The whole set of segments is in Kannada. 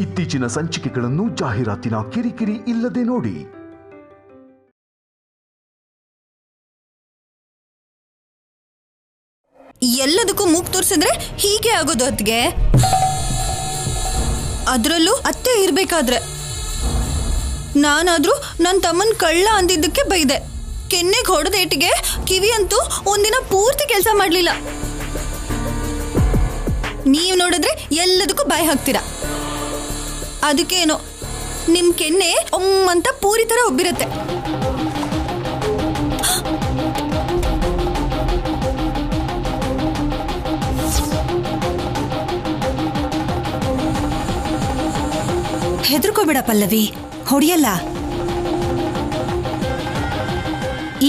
ಇತ್ತೀಚಿನ ಸಂಚಿಕೆಗಳನ್ನು ಜಾಹೀರಾತಿನ ಕಿರಿಕಿರಿ ಇಲ್ಲದೆ ನೋಡಿ. ಎಲ್ಲದಕ್ಕೂ ಮೂಗ್ ತೋರಿಸಿದ್ರೆ ಹೀಗೆ ಆಗೋದು ಅತ್ಗೆ. ಅದರಲ್ಲೂ ಅತ್ತೆ ಇರ್ಬೇಕಾದ್ರೆ ನಾನಾದ್ರೂ ನನ್ನ ತಮ್ಮನ್ ಕಳ್ಳ ಅಂದಿದ್ದಕ್ಕೆ ಬೈದೆ. ಕೆನ್ನೆಗೆ ಹೊಡೆದೇಟಿಗೆ ಕಿವಿ ಅಂತೂ ಒಂದಿನ ಪೂರ್ತಿ ಕೆಲಸ ಮಾಡ್ಲಿಲ್ಲ. ನೀವು ನೋಡಿದ್ರೆ ಎಲ್ಲದಕ್ಕೂ ಬಾಯಿ ಹಾಕ್ತೀರಾ. ಅದಕ್ಕೇನೋ ನಿಮ್ ಕೆನ್ನೆ ಅಂತ ಪೂರಿ ತರ ಒಬ್ಬಿರತ್ತೆ. ಹೆದರ್ಕೋಬೇಡ ಪಲ್ಲವಿ, ಹೊಡಿಯಲ್ಲ.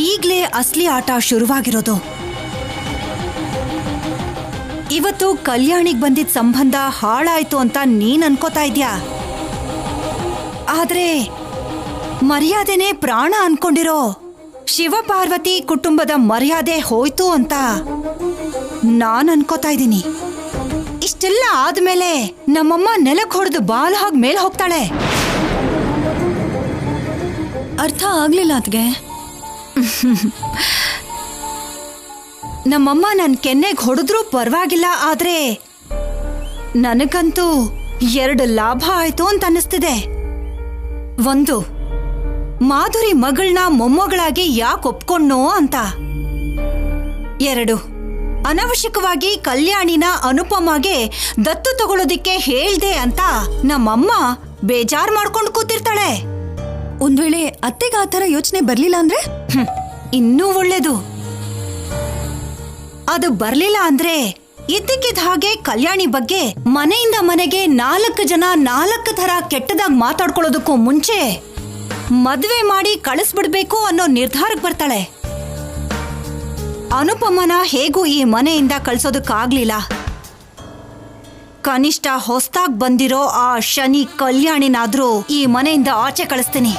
ಈಗ್ಲೇ ಅಸಲಿ ಆಟ ಶುರುವಾಗಿರೋದು. ಇವತ್ತು ಕಲ್ಯಾಣಿಗ್ ಬಂದಿದ್ದ ಸಂಬಂಧ ಹಾಳಾಯ್ತು ಅಂತ ನೀನ್ ಅನ್ಕೋತಾ ಇದ್ಯಾ. ಆದ್ರೆ ಮರ್ಯಾದೆನೇ ಪ್ರಾಣ ಅನ್ಕೊಂಡಿರೋ ಶಿವಪಾರ್ವತಿ ಕುಟುಂಬದ ಮರ್ಯಾದೆ ಹೋಯ್ತು ಅಂತ ನಾನ್ ಅನ್ಕೋತಾ ಇದ್ದೀನಿ. ಇಷ್ಟೆಲ್ಲ ಆದ್ಮೇಲೆ ನಮ್ಮಮ್ಮ ನೆಲಕ್ಕೆ ಹೊಡೆದು ಬಾಲ್ ಹಾಗೆ ಮೇಲೆ ಹೋಗ್ತಾಳೆ. ಅರ್ಥ ಆಗ್ಲಿಲ್ಲ ಅತ್ಗೆ. ನಮ್ಮಮ್ಮ ನನ್ ಕೆನ್ನೆಗೆ ಹೊಡೆದ್ರೂ ಪರವಾಗಿಲ್ಲ, ಆದ್ರೆ ನನಗಂತೂ 2 ಲಾಭ ಆಯ್ತು ಅಂತ ಅನ್ನಿಸ್ತಿದೆ. 1, ಮಾಧುರಿ ಮಗಳನ್ನ ಮೊಮ್ಮಗಳಾಗಿ ಯಾಕೆ ಒಪ್ಕೊಂಡ್ನೋ ಅಂತ. 2, ಅನವಶ್ಯಕವಾಗಿ ಕಲ್ಯಾಣಿನ ಅನುಪಮಗೆ ದತ್ತು ತಗೊಳ್ಳೋದಿಕ್ಕೆ ಹೇಳ್ದೆ ಅಂತ ನಮ್ಮಮ್ಮ ಬೇಜಾರ್ ಮಾಡ್ಕೊಂಡು ಕೂತಿರ್ತಾಳೆ. ಒಂದ್ ವೇಳೆ ಅತ್ತೆಗೆ ಆ ಥರ ಯೋಚನೆ ಬರ್ಲಿಲ್ಲ ಅಂದ್ರೆ ಇನ್ನೂ ಒಳ್ಳೇದು. ಅದು ಬರ್ಲಿಲ್ಲ ಅಂದ್ರೆ ಇದ್ದಕ್ಕಿದ್ದ ಹಾಗೆ ಕಲ್ಯಾಣಿ ಬಗ್ಗೆ ಮನೆಯಿಂದ ಮನೆಗೆ 4 ಜನ 4 ಥರ ಕೆಟ್ಟದಾಗಿ ಮಾತಾಡ್ಕೊಳ್ಳೋದಕ್ಕೂ ಮುಂಚೆ ಮದ್ವೆ ಮಾಡಿ ಕಳಿಸ್ಬಿಡ್ಬೇಕು ಅನ್ನೋ ನಿರ್ಧಾರಕ್ಕೆ ಬರ್ತಾಳೆ. ಅನುಪಮನ ಹೇಗೂ ಈ ಮನೆಯಿಂದ ಕಳ್ಸೋದಕ್ಕಾಗ್ಲಿಲ್ಲ. ಕನಿಷ್ಠ ಹೊಸ್ದಾಗ್ ಬಂದಿರೋ ಆ ಶನಿ ಕಲ್ಯಾಣಿನಾದ್ರೂ ಈ ಮನೆಯಿಂದ ಆಚೆ ಕಳಿಸ್ತೀನಿ.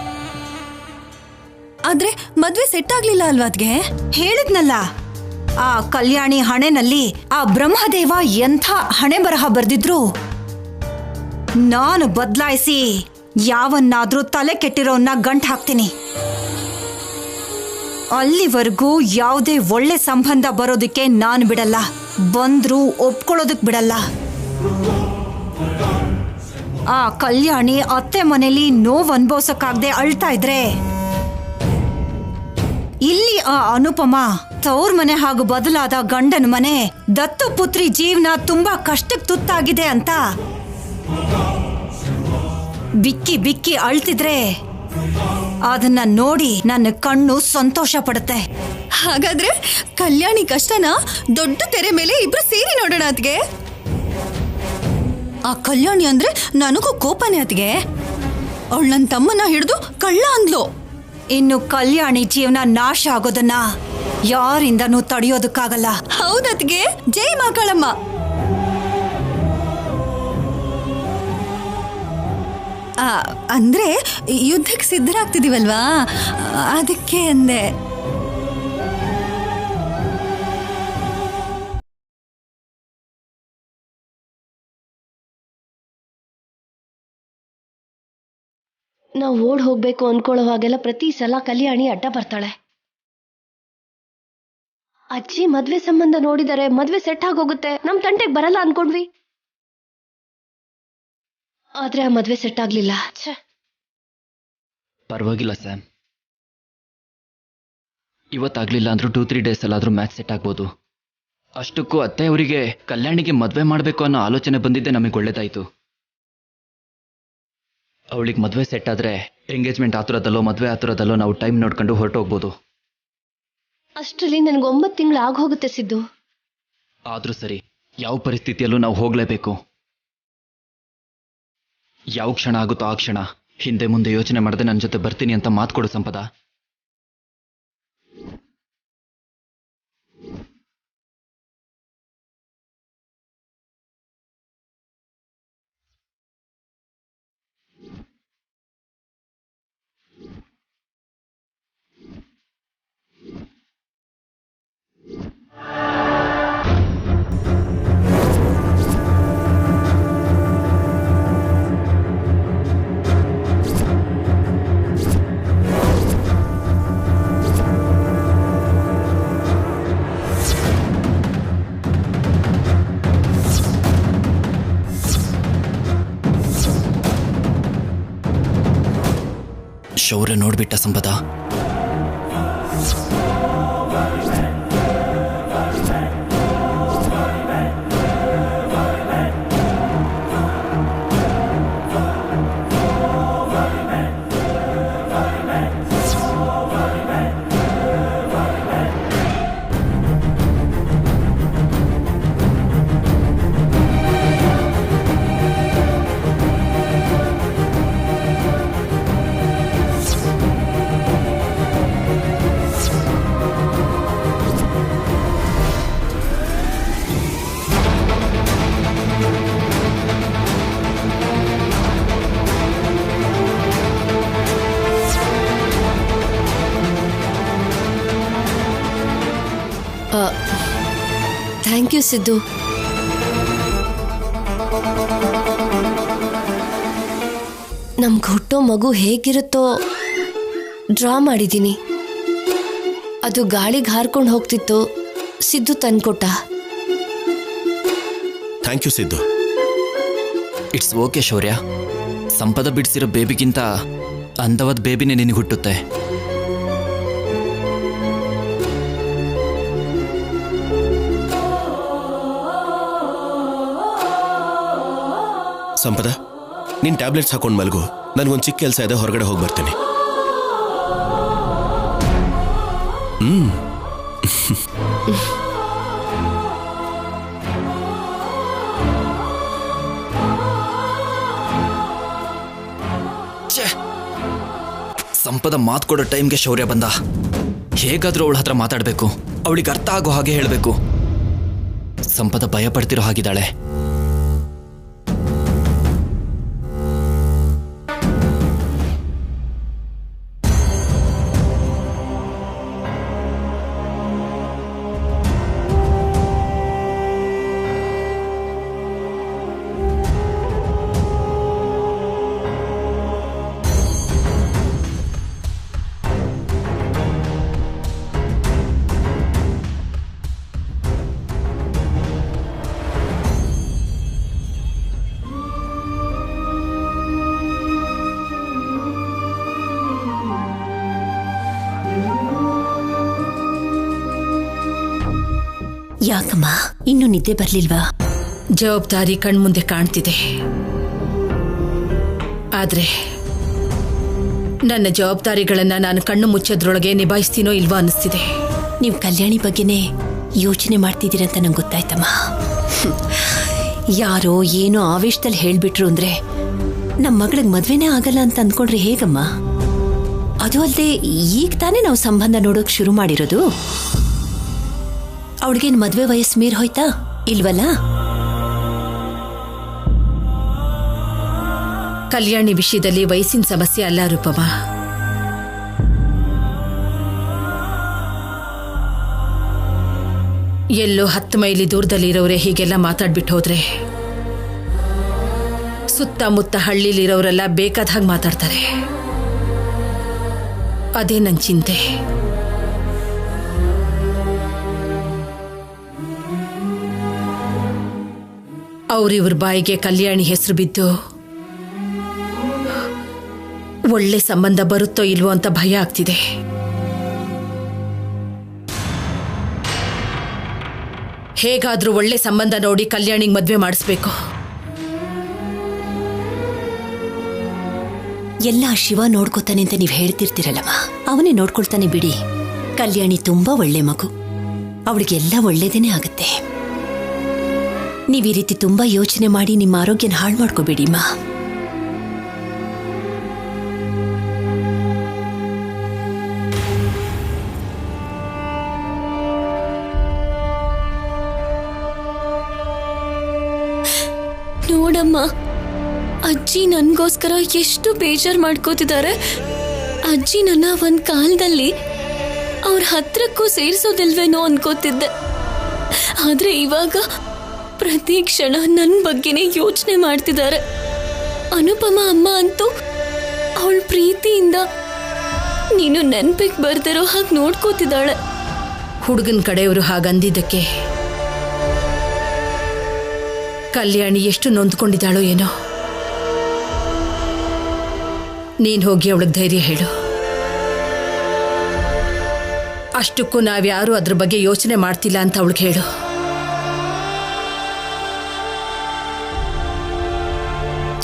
ಆದ್ರೆ ಮದ್ವೆ ಸೆಟ್ ಆಗ್ಲಿಲ್ಲ ಅಲ್ವಾ ಅದ್ಗೆ? ಹೇಳಿದ್ನಲ್ಲ, ಆ ಕಲ್ಯಾಣಿ ಹಣೆನಲ್ಲಿ ಆ ಬ್ರಹ್ಮದೇವ ಎಂಥ ಹಣೆ ಬರಹ ಬರ್ದಿದ್ರು ನಾನು ಬದಲಾಯಿಸಿ ಯಾವನ್ನಾದ್ರೂ ತಲೆ ಕೆಟ್ಟಿರೋನ್ನ ಗಂಟ್ ಹಾಕ್ತೀನಿ. ಅಲ್ಲಿವರೆಗೂ ಯಾವುದೇ ಒಳ್ಳೆ ಸಂಬಂಧ ಬರೋದಕ್ಕೆ ನಾನು ಬಿಡಲ್ಲ. ಬಂದ್ರೂ ಒಪ್ಕೊಳ್ಳೋದಕ್ ಬಿಡಲ್ಲ. ಆ ಕಲ್ಯಾಣಿ ಅತ್ತೆ ಮನೇಲಿ ನೋವು ಅನುಭವಿಸಕ್ಕಾಗದೆ ಅಳ್ತಾ ಇದ್ರೆ ಇಲ್ಲಿ ಆ ಅನುಪಮ ತವ್ರ ಮನೆ ಹಾಗೂ ಬದಲಾದ ಗಂಡನ ಮನೆ ದತ್ತು ಪುತ್ರಿ ಜೀವನ ತುಂಬಾ ಕಷ್ಟಕ್ಕೆ ತುತ್ತಾಗಿದೆ ಅಂತ ಬಿಕ್ಕಿ ಬಿಕ್ಕಿ ಅಳ್ತಿದ್ರೆ ಅದನ್ನ ನೋಡಿ ನನ್ನ ಕಣ್ಣು ಸಂತೋಷ ಪಡುತ್ತೆ. ಹಾಗಾದ್ರೆ ಕಲ್ಯಾಣಿ ಕಷ್ಟನ ದೊಡ್ಡ ತೆರೆ ಮೇಲೆ ಇಬ್ರು ಸೇರಿ ನೋಡೋಣ ಅತ್ಗೆ. ಆ ಕಲ್ಯಾಣಿ ಅಂದ್ರೆ ನನಗೂ ಕೋಪನೇ ಅತ್ಗೆ. ಅವಳು ನನ್ನ ತಮ್ಮನ ಹಿಡಿದು ಕಳ್ಳ ಅಂದ್ಲು. ಇನ್ನು ಕಲ್ಯಾಣಿ ಜೀವನ ನಾಶ ಆಗೋದನ್ನ ಯಾರಿಂದನೂ ತಡೆಯೋದಕ್ಕಾಗಲ್ಲ. ಹೌದತ್ಗೆ, ಜೈ ಮಕ್ಕಳಮ್ಮ. ಅಂದ್ರೆ ಯುದ್ಧಕ್ಕೆ ಸಿದ್ಧರಾಗ್ತಿದೀವಲ್ವಾ, ಅದಕ್ಕೆ ಅಂದೆ. ನಾವು ಓಡ್ ಹೋಗ್ಬೇಕು ಅನ್ಕೊಳ್ಳೋವಾಗೆಲ್ಲ ಪ್ರತಿ ಸಲ ಕಲ್ಯಾಣಿ ಅಡ್ಡ ಬರ್ತಾಳೆ. ಅಜ್ಜಿ ಮದ್ವೆ ಸಂಬಂಧ ನೋಡಿದರೆ ಮದ್ವೆ ಸೆಟ್ ಆಗೋಗುತ್ತೆ, ನಮ್ ತಂಟೆಗೆ ಬರಲ್ಲ ಅನ್ಕೊಂಡ್ವಿ. ಆದ್ರೆ ಆ ಮದ್ವೆ ಸೆಟ್ ಆಗ್ಲಿಲ್ಲ. ಪರವಾಗಿಲ್ಲ ಸ್ಯಾಮ್, ಇವತ್ತಾಗ್ಲಿಲ್ಲ ಅಂದ್ರೂ 2-3 ಡೇಸ್ ಅಲ್ಲಾದ್ರೂ ಮ್ಯಾಚ್ ಸೆಟ್ ಆಗ್ಬೋದು. ಅಷ್ಟಕ್ಕೂ ಅತ್ತೆ ಅವರಿಗೆ ಕಲ್ಯಾಣಿಗೆ ಮದ್ವೆ ಮಾಡಬೇಕು ಅನ್ನೋ ಆಲೋಚನೆ ಬಂದಿದ್ದೆ ನಮಗೆ ಒಳ್ಳೇದಾಯ್ತು. ಅವಳಿಗೆ ಮದ್ವೆ ಸೆಟ್ ಆದ್ರೆ ಎಂಗೇಜ್ಮೆಂಟ್ ಆತುರದಲ್ಲೋ ಮದ್ವೆ ಆತುರದಲ್ಲೋ ನಾವು ಟೈಮ್ ನೋಡ್ಕೊಂಡು ಹೊರಟೋಗ್ಬೋದು. ಅಷ್ಟರಲ್ಲಿ ನನಗೆ 9 ತಿಂಗಳು ಆಗೋಗುತ್ತೆ ಸಿದ್ದು. ಆದ್ರೂ ಸರಿ, ಯಾವ ಪರಿಸ್ಥಿತಿಯಲ್ಲೂ ನಾವು ಹೋಗ್ಲೇಬೇಕು. ಯಾವ ಕ್ಷಣ ಆಗುತ್ತೋ ಆ ಕ್ಷಣ ಹಿಂದೆ ಮುಂದೆ ಯೋಚನೆ ಮಾಡದೆ ನನ್ನ ಜೊತೆ ಬರ್ತೀನಿ ಅಂತ ಮಾತು ಕೊಡು ಸಂಪದ. ಶೌರ್ಯ ನೋಡ್ಬಿಟ್ಟ ಸಂಪದ. Thank you Siddu. ನಮ್ಗೆ ಹುಟ್ಟೋ ಮಗು ಹೇಗಿರುತ್ತೋ ಡ್ರಾ ಮಾಡಿದ್ದೀನಿ. ಅದು ಗಾಳಿಗೆ ಹಾರ್ಕೊಂಡು ಹೋಗ್ತಿತ್ತು, ಸಿದ್ದು ತಂದ್ಕೊಟ್ಟ. Thank you Siddu. It's okay Shaurya. Sampada ಬಿಡಿಸಿರೋ ಬೇಬಿಗಿಂತ ಅಂದವಾದ ಬೇಬಿನೇ ನಿನಗೆ ಹುಟ್ಟುತ್ತೆ. ಸಂಪದ, ನೀನು ಟ್ಯಾಬ್ಲೆಟ್ಸ್ ಹಾಕೊಂಡು ಮಲ್ಗು. ನನಗೊಂದು ಚಿಕ್ಕ ಕೆಲಸ ಇದೆ, ಹೊರಗಡೆ ಹೋಗಿ ಬರ್ತೀನಿ. ಸಂಪದ ಮಾತು ಕೊಡೋ ಟೈಮ್ಗೆ ಶೌರ್ಯ ಬಂದ. ಹೇಗಾದ್ರೂ ಅವಳ ಹತ್ರ ಮಾತಾಡಬೇಕು, ಅವಳಿಗೆ ಅರ್ಥ ಆಗೋ ಹಾಗೆ ಹೇಳಬೇಕು. ಸಂಪದ ಭಯ ಪಡ್ತಿರೋ ಹಾಗಿದ್ದಾಳೆ. ಯಾಕಮ್ಮ ಇನ್ನು ನಿದ್ದೆ ಬರ್ಲಿಲ್ವಾ? ಜವಾಬ್ದಾರಿ ಕಣ್ಮುಂದೆ ಕಾಣ್ತಿದೆ, ಆದ್ರೆ ನನ್ನ ಜವಾಬ್ದಾರಿಗಳನ್ನ ನಾನು ಕಣ್ಣು ಮುಚ್ಚೋದ್ರೊಳಗೆ ನಿಭಾಯಿಸ್ತೀನೋ ಇಲ್ವಾ ಅನ್ನಿಸ್ತಿದೆ. ನೀವು ಕಲ್ಯಾಣಿ ಬಗ್ಗೆನೇ ಯೋಚನೆ ಮಾಡ್ತಿದ್ದೀರಂತ ನಂಗೆ ಗೊತ್ತಾಯ್ತಮ್ಮ. ಯಾರೋ ಏನೋ ಆವೇಶದಲ್ಲಿ ಹೇಳ್ಬಿಟ್ರು ಅಂದ್ರೆ ನಮ್ಮ ಮಗಳಿಗೆ ಮದ್ವೆನೇ ಆಗಲ್ಲ ಅಂತ ಅಂದ್ಕೊಂಡ್ರೆ ಹೇಗಮ್ಮ? ಅದು ಅಲ್ಲದೆ ಈಗ ತಾನೇ ನಾವು ಸಂಬಂಧ ನೋಡೋಕ್ ಶುರು ಮಾಡಿರೋದು. ಅವಳಿಗೇನು ಮದ್ವೆ ವಯಸ್ಸು ಮೀರ್ ಹೋಯ್ತಾ ಇಲ್ವಲ್ಲ? ಕಲ್ಯಾಣಿ ವಿಷಯದಲ್ಲಿ ವಯಸ್ಸಿನ ಸಮಸ್ಯೆ ಅಲ್ಲ ರೂಪಮ್ಮ. ಎಲ್ಲೋ 10 ಮೈಲಿ ದೂರದಲ್ಲಿರೋರೆ ಹೀಗೆಲ್ಲ ಮಾತಾಡ್ಬಿಟ್ಟು ಹೋದ್ರೆ ಸುತ್ತಮುತ್ತ ಹಳ್ಳಿಲಿರೋರೆಲ್ಲ ಬೇಕಾದ ಹಾಗೆ ಮಾತಾಡ್ತಾರೆ. ಅದೇ ನನ್ನ ಚಿಂತೆ. ಅವ್ರಿವ್ರ ಬಾಯಿಗೆ ಕಲ್ಯಾಣಿ ಹೆಸರು ಬಿದ್ದು ಒಳ್ಳೆ ಸಂಬಂಧ ಬರುತ್ತೋ ಇಲ್ವೋ ಅಂತ ಭಯ ಆಗ್ತಿದೆ. ಹೇಗಾದ್ರೂ ಒಳ್ಳೆ ಸಂಬಂಧ ನೋಡಿ ಕಲ್ಯಾಣಿಗೆ ಮದ್ವೆ ಮಾಡಿಸ್ಬೇಕು. ಎಲ್ಲ ಶಿವ ನೋಡ್ಕೋತಾನೆ ಅಂತ ನೀವು ಹೇಳ್ತಿರ್ತೀರಲ್ಲಮ್ಮ, ಅವನೇ ನೋಡ್ಕೊಳ್ತಾನೆ ಬಿಡಿ. ಕಲ್ಯಾಣಿ ತುಂಬಾ ಒಳ್ಳೆ ಮಗು, ಅವಳಿಗೆಲ್ಲ ಒಳ್ಳೇದೇನೆ ಆಗುತ್ತೆ. ನೀವು ಈ ರೀತಿ ತುಂಬಾ ಯೋಚನೆ ಮಾಡಿ ನಿಮ್ಮ ಆರೋಗ್ಯನ ಹಾಳು ಮಾಡ್ಕೋಬೇಡಿಮ್ಮ. ನೋಡಮ್ಮ, ಅಜ್ಜಿ ನನ್ಗೋಸ್ಕರ ಎಷ್ಟು ಬೇಜಾರು ಮಾಡ್ಕೋತಿದ್ದಾರೆ. ಅಜ್ಜಿ ನನ್ನ ಒಂದ್ ಕಾಲದಲ್ಲಿ ಅವ್ರ ಹತ್ರಕ್ಕೂ ಸೇರಿಸೋದಿಲ್ವೇನೋ ಅನ್ಕೋತಿದ್ದೆ. ಆದ್ರೆ ಇವಾಗ ಪ್ರತಿ ಕ್ಷಣ ನನ್ನ ಬಗ್ಗೆನೇ ಯೋಚನೆ ಮಾಡ್ತಿದ್ದಾರೆ. ಅನುಪಮ ಅಮ್ಮ ಅಂತೂ ಅವಳ ಪ್ರೀತಿಯಿಂದ ನೀನು ನೆನ್ಪಿಗೆ ಬರ್ದಿರೋ ಹಾಗೆ ನೋಡ್ಕೋತಿದ್ದಾಳೆ. ಹುಡುಗನ ಕಡೆಯವರು ಹಾಗಂದಿದ್ದಕ್ಕೆ ಕಲ್ಯಾಣಿ ಎಷ್ಟು ನೊಂದ್ಕೊಂಡಿದ್ದಾಳೋ ಏನೋ. ನೀನ್ ಹೋಗಿ ಅವಳಿಗೆ ಧೈರ್ಯ ಹೇಳು. ಅಷ್ಟಕ್ಕೂ ನಾವ್ಯಾರೂ ಅದ್ರ ಬಗ್ಗೆ ಯೋಚನೆ ಮಾಡ್ತಿಲ್ಲ ಅಂತ ಅವಳಿಗೆ ಹೇಳು.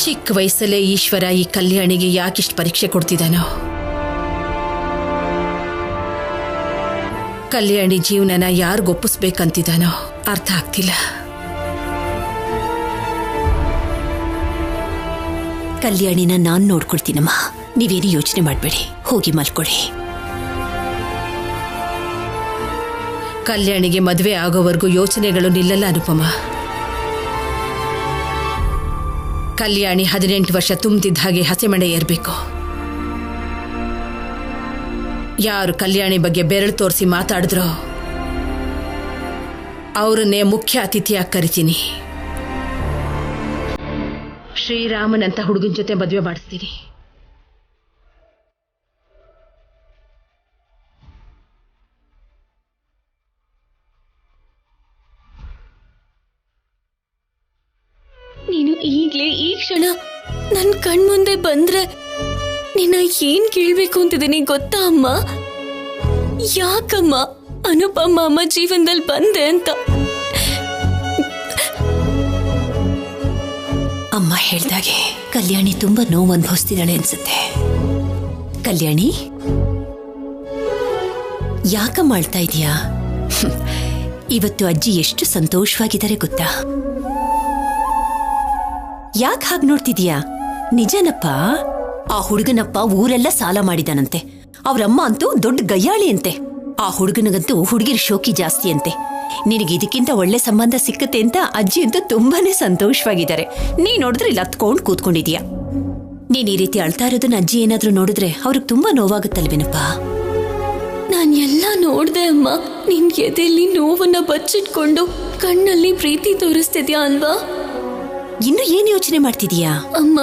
ಚಿಕ್ಕ ವಯಸ್ಸಲ್ಲೇ ಈಶ್ವರ ಈ ಕಲ್ಯಾಣಿಗೆ ಯಾಕಿಷ್ಟು ಪರೀಕ್ಷೆ ಕೊಡ್ತಿದ್ದಾನೋ? ಕಲ್ಯಾಣಿ ಜೀವನನ ಯಾರಿಗೊಪ್ಪಿಸ್ಬೇಕಂತಿದ್ದಾನೋ ಅರ್ಥ ಆಗ್ತಿಲ್ಲ. ಕಲ್ಯಾಣಿನ ನಾನು ನೋಡ್ಕೊಳ್ತೀನಮ್ಮ, ನೀವೇನು ಯೋಚನೆ ಮಾಡಬೇಡಿ, ಹೋಗಿ ಮಲ್ಕೊಳ್ಳಿ. ಕಲ್ಯಾಣಿಗೆ ಮದುವೆ ಆಗೋವರೆಗೂ ಯೋಚನೆಗಳು ನಿಲ್ಲಲ್ಲ ಅನುಪಮ. ಕಲ್ಯಾಣಿ 18 ವರ್ಷ ತುಂಬುತ್ತಿದ್ದ ಹಾಗೆ ಹಸೆಮಣೆ ಏರ್ಬೇಕು. ಯಾರು ಕಲ್ಯಾಣಿ ಬಗ್ಗೆ ಬೆರಳು ತೋರಿಸಿ ಮಾತಾಡಿದ್ರೋ ಅವರನ್ನೇ ಮುಖ್ಯ ಅತಿಥಿಯಾಗಿ ಕರಿತೀನಿ. ಶ್ರೀರಾಮನಂತ ಹುಡುಗನ ಜೊತೆ ಮದುವೆ ಮಾಡಿಸ್ತೀನಿ. ನೀನು ಈಗ್ಲೇ ಈ ಕ್ಷಣ ನನ್ ಕಣ್ಮುಂದೆ ಬಂದ್ರೆ ನಿನ್ನ ಏನ್ ಕೇಳ್ಬೇಕು ಅಂತಿದ್ದೀನಿ ಗೊತ್ತಾ ಅಮ್ಮ? ಯಾಕಮ್ಮ ಅನುಪಮ ಅಮ್ಮ ಜೀವನದಲ್ಲಿ ಬಂದೆ ಅಂತ? ಅಮ್ಮ ಹೇಳ್ದಾಗೆ ಕಲ್ಯಾಣಿ ತುಂಬಾ ನೋವು ಅನುಭವಿಸ್ತಿದ್ದಾಳೆ ಅನ್ಸುತ್ತೆ. ಕಲ್ಯಾಣಿ, ಯಾಕಮ್ಮ ಅಳ್ತಾ ಇದೀಯಾ? ಇವತ್ತು ಅಜ್ಜಿ ಎಷ್ಟು ಸಂತೋಷವಾಗಿದ್ದಾರೆ ಗೊತ್ತಾ? ಯಾಕೆ ಹಾಗೆ ನೋಡ್ತಿದೀಯಾ? ನಿಜನಪ್ಪ, ಆ ಹುಡುಗನಪ್ಪ ಊರೆಲ್ಲ ಸಾಲ ಮಾಡಿದಾನಂತೆ. ಅವ್ರಮ್ಮ ಅಂತೂ ದೊಡ್ಡ ಗಯ್ಯಾಳಿ ಅಂತೆ. ಆ ಹುಡುಗನಿಗಂತೂ ಹುಡುಗಿರ ಶೋಕಿ ಜಾಸ್ತಿ ಅಂತೆ. ನಿನಗೆ ಇದಕ್ಕಿಂತ ಒಳ್ಳೆ ಸಂಬಂಧ ಸಿಕ್ಕತ್ತೆ ಅಂತ ಅಜ್ಜಿ ಅಂತೂ ತುಂಬಾನೇ ಸಂತೋಷವಾಗಿದ್ದಾರೆ. ನೀ ನೋಡಿದ್ರೆ ಇಲ್ಲಿ ಹತ್ಕೊಂಡು ಕೂತ್ಕೊಂಡಿದೀಯ. ನೀನ್ ಈ ರೀತಿ ಅಳ್ತಾ ಇರೋದನ್ನ ಅಜ್ಜಿ ಏನಾದ್ರೂ ನೋಡಿದ್ರೆ ಅವ್ರಿಗೆ ತುಂಬಾ ನೋವಾಗುತ್ತಲ್ವೇನಪ್ಪ? ನಾನ್ ಎಲ್ಲ ನೋಡ್ದೆ ಅಮ್ಮ. ನಿನ್ ಎದೆಯಲ್ಲಿ ನೋವನ್ನ ಬಚ್ಚಿಟ್ಕೊಂಡು ಕಣ್ಣಲ್ಲಿ ಪ್ರೀತಿ ತೋರಿಸ್ತಿದ್ಯಾ ಅಲ್ವಾ? ಇನ್ನು ಏನ್ ಯೋಚನೆ ಮಾಡ್ತಿದೀಯಾ? ಅಮ್ಮ,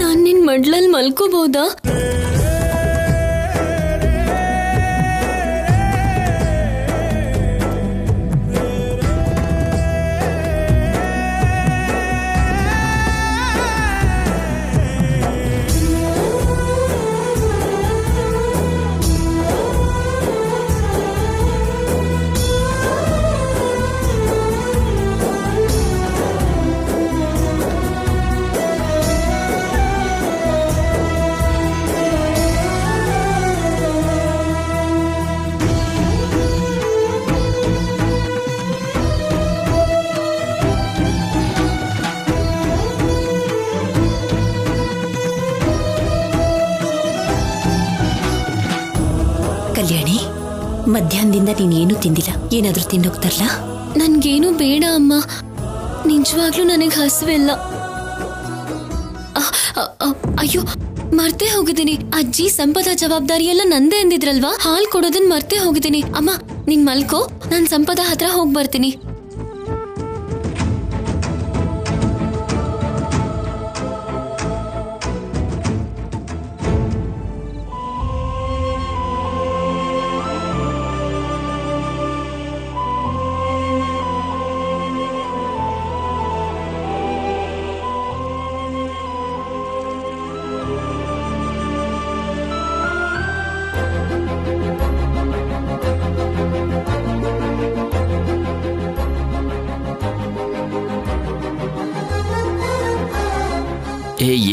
ನಾನ್ ನಿನ್ ಮಡ್ಲಲ್ಲಿ ಮಲ್ಕೋಬಹುದಾ? ಕಲ್ಯಾಣಿ, ಮಧ್ಯಾಹ್ನದಿಂದ ನೀನೇನು ತಿಂದಿಲ್ಲ. ಏನಾದ್ರೂ ತಿಂದೋಗ್ತಾರಲ್ಲ? ನನ್ಗೇನು ಬೇಡ ಅಮ್ಮ, ನಿಜವಾಗ್ಲೂ ನನಗೆ ಹಸಿವಿಲ್ಲ. ಅಯ್ಯೋ, ಮರ್ತೇ ಹೋಗಿದ್ದೀನಿ. ಅಜ್ಜಿ ಸಂಪದ ಜವಾಬ್ದಾರಿ ಎಲ್ಲ ನಂದೇ ಅಂದಿದ್ರಲ್ವಾ? ಹಾಲ್ ಕೊಡೋದನ್ನ ಮರ್ತೇ ಹೋಗಿದ್ದೀನಿ. ಅಮ್ಮ, ನೀನ್ ಮಲ್ಕೋ, ನಾನ್ ಸಂಪದ ಹತ್ರ ಹೋಗಿ ಬರ್ತೀನಿ.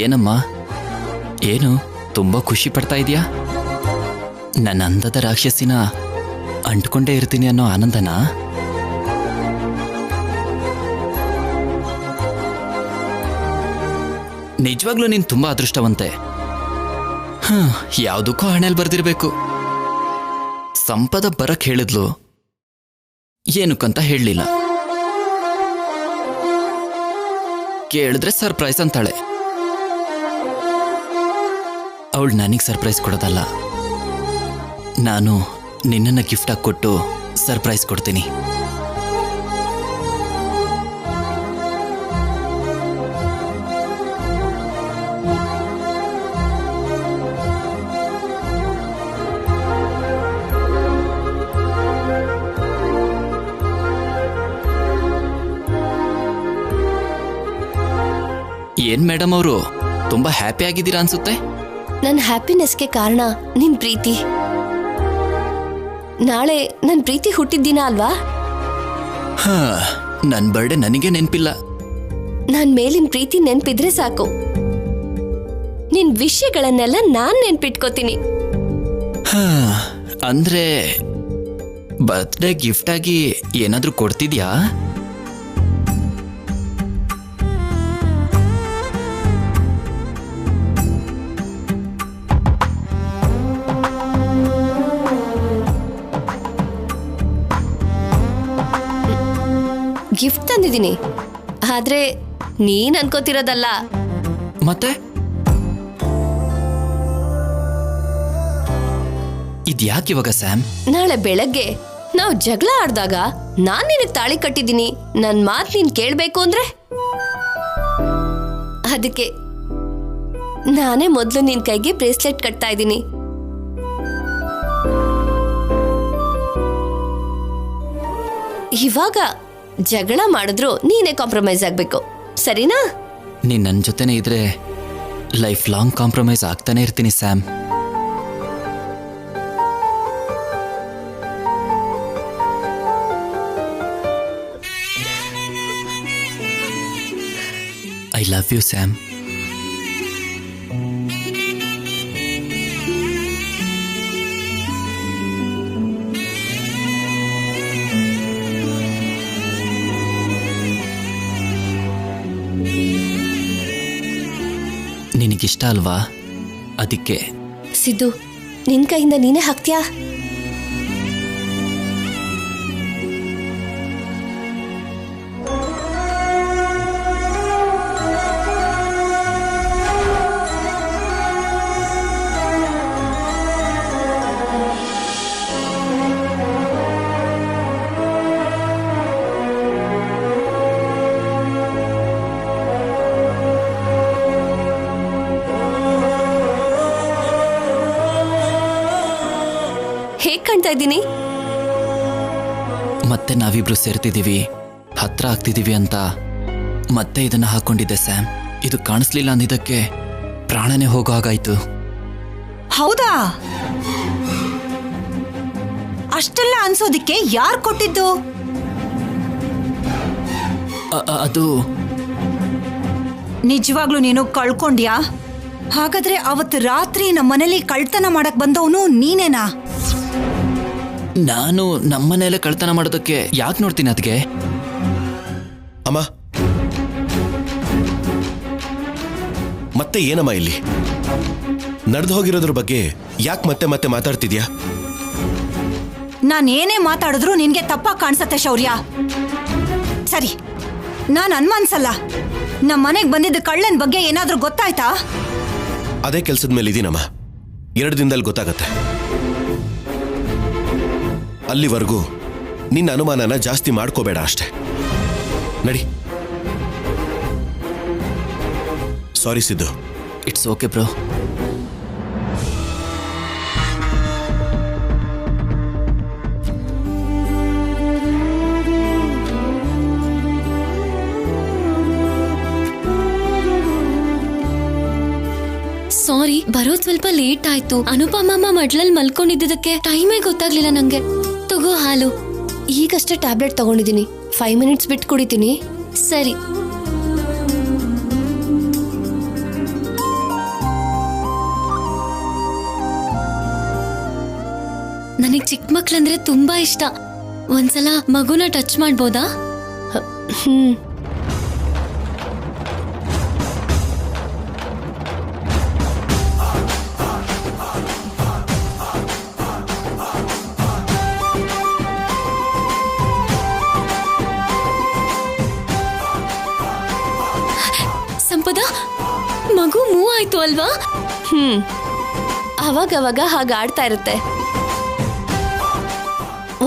ಏನಮ್ಮ, ಏನು ತುಂಬಾ ಖುಷಿ ಪಡ್ತಾ ಇದೀಯಾ? ನನ್ನ ಅಂದದ ರಾಕ್ಷಸಿನ ಅಂಟ್ಕೊಂಡೇ ಇರ್ತೀನಿ ಅನ್ನೋ ಆನಂದನಾ? ನಿಜವಾಗ್ಲೂ ನೀನು ತುಂಬಾ ಅದೃಷ್ಟವಂತೆ. ಯಾವುದಕ್ಕೂ ಹಣೆಯಲ್ಲಿ ಬರ್ದಿರ್ಬೇಕು. ಸಂಪದ ಬರಕ್ ಹೇಳಿದ್ಲು, ಏನಕ್ಕಂತ ಹೇಳಲಿಲ್ಲ. ಕೇಳಿದ್ರೆ ಸರ್ಪ್ರೈಸ್ ಅಂತಾಳೆ. ಅವಳು ನನಗೆ ಸರ್ಪ್ರೈಸ್ ಕೊಡೋದಲ್ಲ, ನಾನು ನಿನ್ನನ್ನು ಗಿಫ್ಟ್ ಆಗಿ ಕೊಟ್ಟು ಸರ್ಪ್ರೈಸ್ ಕೊಡ್ತೀನಿ. ಏನ್ ಮೇಡಮ್ ಅವರು ತುಂಬಾ ಹ್ಯಾಪಿ ಆಗಿದ್ದೀರಾ ಅನ್ಸುತ್ತೆ? ನನ್ನ ಹ್ಯಾಪಿನೆಸ್ಗೆ ಕಾರಣ ನಿನ್ ಪ್ರೀತಿ. ನಾಳೆ ನನ್ ಪ್ರೀತಿ ಹುಟ್ಟಿದ ದಿನ ಅಲ್ವಾ? ಹಾ, ನನ್ನ ಬರ್ಡೇ ನನಗೆ ನೆನಪಿಲ್ಲ. ನನ್ ಮೇಲಿನ ಪ್ರೀತಿ ನೆನ್ಪಿದ್ರೆ ಸಾಕು. ನಿನ್ ವಿಷಯಗಳನ್ನೆಲ್ಲ ನಾನ್ ನೆನ್ಪಿಟ್ಕೋತೀನಿ. ಹಾ, ಅಂದ್ರೆ ಬರ್ತ್ಡೇ ಗಿಫ್ಟ್ ಆಗಿ ಏನಾದ್ರೂ ಕೊಡ್ತಿದ್ಯಾ? ಗಿಫ್ಟ್ ತಂದಿದ್ದೀನಿ, ಆದ್ರೆ ನೀನ್ ಅನ್ಕೋತಿರೋದಲ್ಲ. ಮತ್ತೆ ಇದ್ಯಾಕೆ ಇವಾಗ ಸ್ಯಾಮ್? ನಾಳೆ ಬೆಳಗ್ಗೆ ನಾವು ಜಗಳ ಆಡ್ದಾಗ ನಾನ್ ನಿನಗ್ ತಾಳಿ ಕಟ್ಟಿದ್ದೀನಿ, ನನ್ ಮಾತ್ ನೀನ್ ಕೇಳ್ಬೇಕು ಅಂದ್ರೆ ಅದಕ್ಕೆ ನಾನೇ ಮೊದ್ಲು ನಿನ್ ಕೈಗೆ ಬ್ರೇಸ್ಲೆಟ್ ಕಟ್ತಾ ಇದ್ದೀನಿ. ಇವಾಗ ಜಗಳ ಮಾಡಿದ್ರು ನೀನೇ ಕಾಂಪ್ರಮೈಸ್ ಆಗ್ಬೇಕು, ಸರಿನಾ? ನೀನ್ ನನ್ನ ಜೊತೆನೇ ಇದ್ರೆ ಲೈಫ್ ಲಾಂಗ್ ಕಾಂಪ್ರಮೈಸ್ ಆಗ್ತಾನೆ ಇರ್ತೀನಿ Sam. I love you Sam. ನಿನಗಿಷ್ಟ ಅಲ್ವಾ? ಅದಕ್ಕೆ. ಸಿದ್ದು, ನಿನ್ ಕೈಯಿಂದ ನೀನೇ ಹಾಕ್ತೀಯಾ? ಹೇಗ್ ಕಾಣ್ತಾ ಇದ್ದೀನಿ? ಮತ್ತೆ ನಾವಿಬ್ರು ಸೇರ್ತಿದೀವಿ, ಹತ್ರ ಆಗ್ತಿದೀವಿ ಅಂತ ಮತ್ತೆ ಇದನ್ನ ಹಾಕೊಂಡಿದ್ದೆ ಸ್ಯಾಮ್. ಇದು ಕಾಣಿಸ್ಲಿಲ್ಲ ಅಂದಿದ್ದಕ್ಕೆ ಪ್ರಾಣನೇ ಹೋಗೋ ಹಾಗಾಯ್ತು. ಹೌದಾ? ಅಷ್ಟೆಲ್ಲ ಅನ್ಸೋದಿಕ್ಕೆ ಯಾರು ಕೊಟ್ಟಿದ್ದು? ಅದು ನಿಜವಾಗ್ಲೂ ನೀನು ಕಳ್ಕೊಂಡ್ಯಾ? ಹಾಗಾದ್ರೆ ಅವತ್ತು ರಾತ್ರಿ ನಮ್ಮನೇಲಿ ಕಳ್ತನ ಮಾಡಕ್ ಬಂದವನು ನೀನೇನಾ? ನಾನು ನಮ್ಮನೆಯಲ್ಲೇ ಕಳ್ತನ ಮಾಡೋದಕ್ಕೆ ಯಾಕೆ ನೋಡ್ತೀನಿ ಅದಕ್ಕೆ? ಅಮ್ಮ, ಮತ್ತೆ ಏನಮ್ಮ ಇಲ್ಲಿ ನಡೆದು ಹೋಗಿರೋದ್ರ ಬಗ್ಗೆ ಯಾಕೆ ಮತ್ತೆ ಮತ್ತೆ ಮಾತಾಡ್ತಿದ್ಯಾ? ನಾನೇನೇ ಮಾತಾಡಿದ್ರು ನಿನ್ಗೆ ತಪ್ಪಾಗಿ ಕಾಣಿಸತ್ತೆ ಶೌರ್ಯ. ಸರಿ, ನಾನು ಅನ್ಮಾನ್ಸಲ್ಲ. ನಮ್ಮ ಮನೆಗೆ ಬಂದಿದ್ದ ಕಳ್ಳನ ಬಗ್ಗೆ ಏನಾದ್ರೂ ಗೊತ್ತಾಯ್ತಾ? ಅದೇ ಕೆಲ್ಸದ ಮೇಲೆ ಇದೀನಮ್ಮ, 2 ದಿನದಲ್ಲಿ ಗೊತ್ತಾಗತ್ತೆ. ಅಲ್ಲಿವರೆಗೂ ನಿನ್ನ ಅನುಮಾನನ ಜಾಸ್ತಿ ಮಾಡ್ಕೋಬೇಡ ಅಷ್ಟೆ. ನಡಿ. Sorry Siddu. It's okay bro. Sorry, ಬರೋದ್ ಸ್ವಲ್ಪ ಲೇಟ್ ಆಯ್ತು. ಅನುಪಮಮ್ಮ ಮಡ್ಲಲ್ಲಿ ಮಲ್ಕೊಂಡಿದ್ದಕ್ಕೆ ಟೈಮೇ ಗೊತ್ತಾಗ್ಲಿಲ್ಲ ನಂಗೆ. ತಗೋ ಹಾಲು. ಈಗಷ್ಟೇ ಟ್ಯಾಬ್ಲೆಟ್ ತಗೊಂಡಿದ್ದೀನಿ, 5 ಮಿನಿಟ್ಸ್ ಬಿಟ್ಟು ಕುಡಿತೀನಿ. ಸರಿ. ನನಗ್ ಚಿಕ್ಕ ಮಕ್ಳಂದ್ರೆ ತುಂಬಾ ಇಷ್ಟ. ಒಂದ್ಸಲ ಮಗುನ ಟಚ್ ಮಾಡ್ಬೋದಾ? ಸಂಪದ, ಮಗು ಮೂವ್ ಆಯ್ತು ಅಲ್ವಾ? ಅವಾಗವಾಗ ಹಾಗ ಆಡ್ತಾ ಇರುತ್ತೆ,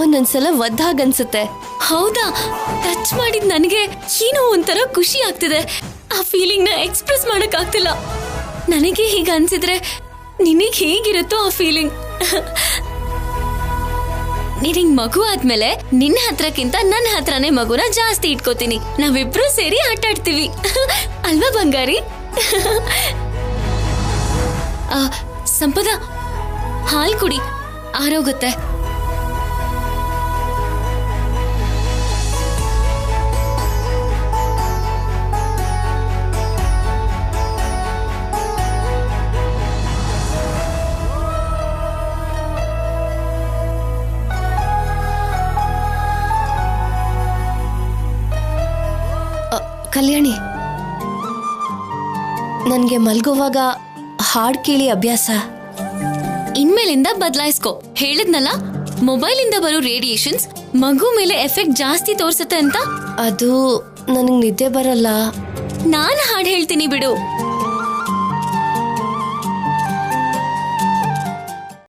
ಒಂದೊಂದ್ಸಲ ಒದ್ದಾಗನ್ಸುತ್ತೆ. ಹೌದಾ? ಟಚ್ ಮಾಡಿದ್ ನನಗೆ ಏನೋ ಒಂಥರ ಖುಷಿ ಆಗ್ತಿದೆ. ಆ ಫೀಲಿಂಗ್ ನ ಎಕ್ಸ್ಪ್ರೆಸ್ ಮಾಡಕ್ ಆಗ್ತಿಲ್ಲ. ನನಗೆ ಹೀಗ ಅನ್ಸಿದ್ರೆ ನಿನಗ್ ಹೇಗಿರುತ್ತೋ ಆ ಫೀಲಿಂಗ್. ನಿನಗ್ ಮಗು ಆದ್ಮೇಲೆ ನಿನ್ನ ಹತ್ರಕ್ಕಿಂತ ನನ್ನ ಹತ್ರನೇ ಮಗುನ ಜಾಸ್ತಿ ಇಟ್ಕೋತೀನಿ. ನಾವಿಬ್ರು ಸೇರಿ ಆಟ ಆಡ್ತೀವಿ ಅಲ್ವಾ ಬಂಗಾರಿ? ಸಂಪದ, ಹಾಲ್ ಕುಡಿ, ಆರೋಗುತ್ತೆ. ಕಲ್ಯಾಣಿ, ನನಗೆ ಮಲ್ಗೋವಾಗ ಹಾಡ್ ಕೇಳಿ ಅಭ್ಯಾಸ. ಇನ್ಮೇಲಿಂದ ಬದಲಾಯಿಸ್ಕೊ. ಹೇಳಿದ್ನಲ್ಲ, ಮೊಬೈಲಿಂದ ಬರೋ ರೇಡಿಯೇಷನ್ಸ್ ಮಗು ಮೇಲೆ ಎಫೆಕ್ಟ್ ಜಾಸ್ತಿ ತೋರ್ಸುತ್ತೆ ಅಂತ. ಅದು ನನಗೆ ನಿದ್ದೆ ಬರಲ್ಲ. ನಾನು ಹಾಡು ಹೇಳ್ತೀನಿ ಬಿಡು.